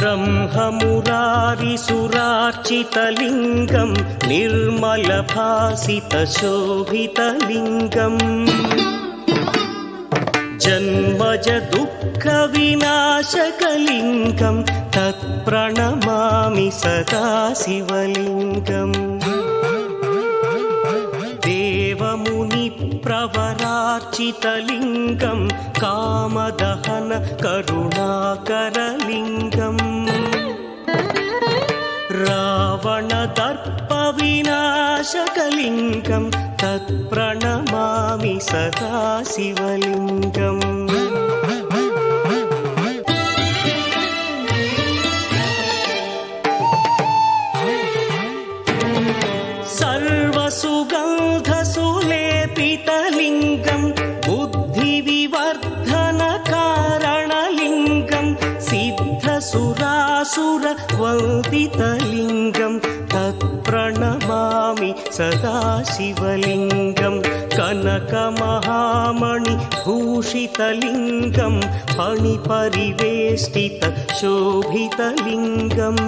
ब्रह्ममुरारिसुरार्चितलिङ्गं निर्मलभासितशोभितलिङ्गम् जन्मज दुःखविनाशकलिङ्गं तत्प्रणमामि सदा शिवलिङ्गम् देवमुनिप्रवरार्चितलिङ्गं कामदहन करुणाकरलिङ्गम् रावणदर्पविनाशकलिङ्गं तत्प्रणमामि सदा शिवलिङ्गम् सर्वसुगन्धसुलेपितलिङ्गं बुद्धिविवर्धनकारणलिङ्गं सिद्धसुरासुरवन्दितलिङ्गं तत्प्रणमामि सदा शिवलिङ्गं कनकमहामणिभूषितलिङ्गं फणिपरिवेष्टितशोभितलिङ्गम्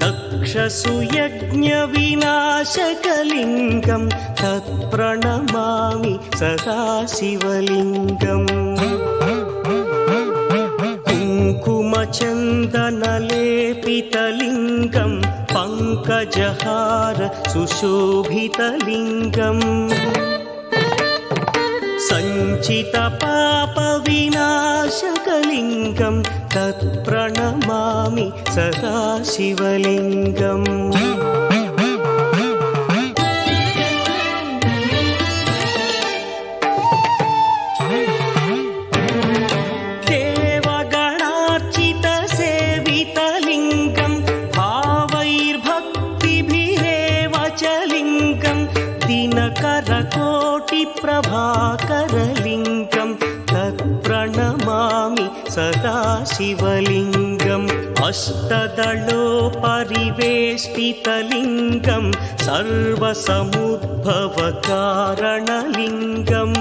दक्षसुयज्ञविनाशकलिङ्गं तत्प्रणमामि सदा शिवलिङ्गम् कुङ्कुमचन्दनलेपितलिङ्गं पङ्कजहार सुशोभितलिङ्गम् सञ्चितपापविनाशकलिङ्गं तत्प्रणमामि सदा शिवलिङ्गम् देवगणार्चितसेवितलिङ्गं भावैर्भक्तिभिरेव च लिङ्गं दिनकरकोटिप्रभाकरलिङ्गं तत्प्रणमामि सदा शिवलिङ्गम् अष्टदलोपरिवेष्टितलिङ्गं सर्वसमुद्भवकारणलिङ्गम्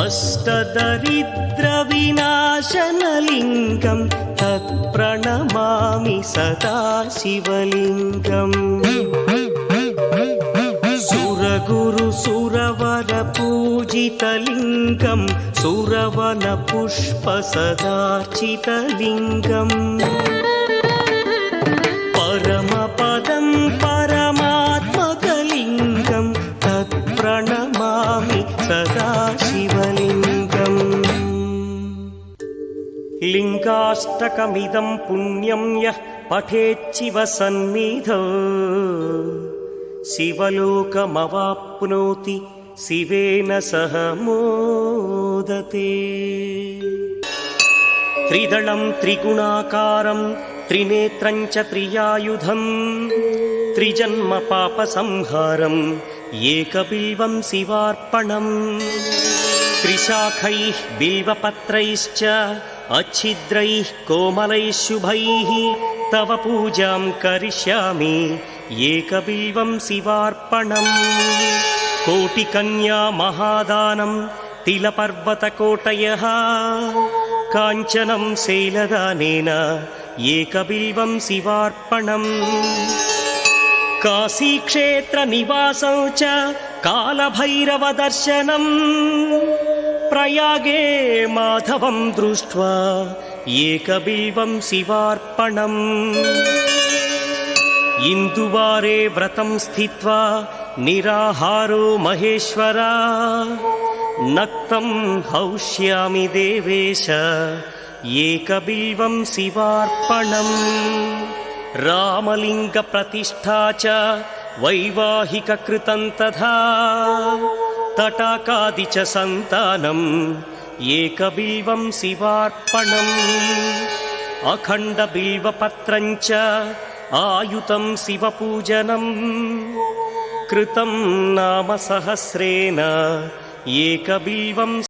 अष्टदरिद्रविनाशनलिङ्गं तत्प्रणमामि सदा शिवलिङ्गम् सुरगुरुसुरवरपूजितलिङ्गं सुरवनपुष्पसदार्चितलिङ्गम् परमपदं परमात्मकलिङ्गं तत्प्रणमामि सदा शिवलिङ्गम् लिङ्गाष्टकमिदं पुण्यं यः पठेच्छिव सन्निधौ शिवलोकमवाप्नोति शिवेन सह मोदते त्रिदलं त्रिगुणाकारं त्रिनेत्रं च त्रियायुधं त्रिजन्मपापसंहारम् एकबिल्वं शिवार्पणम् त्रिशाखैः बिल्वपत्रैश्च अच्छिद्रैः कोमलैः शुभैः तव पूजां करिष्यामि एकबिल्वं शिवार्पणम् कोटिकन्या महादानं तिलपर्वतकोटयः काञ्चनं शैलदानेन एकबिल्वं शिवार्पणम् काशीक्षेत्रनिवासं च कालभैरवदर्शनम् प्रयागे माधवं दृष्ट्वा एकबिल्वं शिवार्पणम् इन्दुवारे व्रतं स्थित्वा निराहारो महेश्वरा नक्तं हौष्यामि देवेश एकबिल्वं शिवार्पणम् रामलिङ्गप्रतिष्ठा च वैवाहिककृतं तथा तटाकादि च सन्तानम् एकबिल्वं शिवार्पणम् अखण्डबिल्वपत्रं च आयुतं शिवपूजनम् कृतं नाम सहस्रेण एकबिल्वं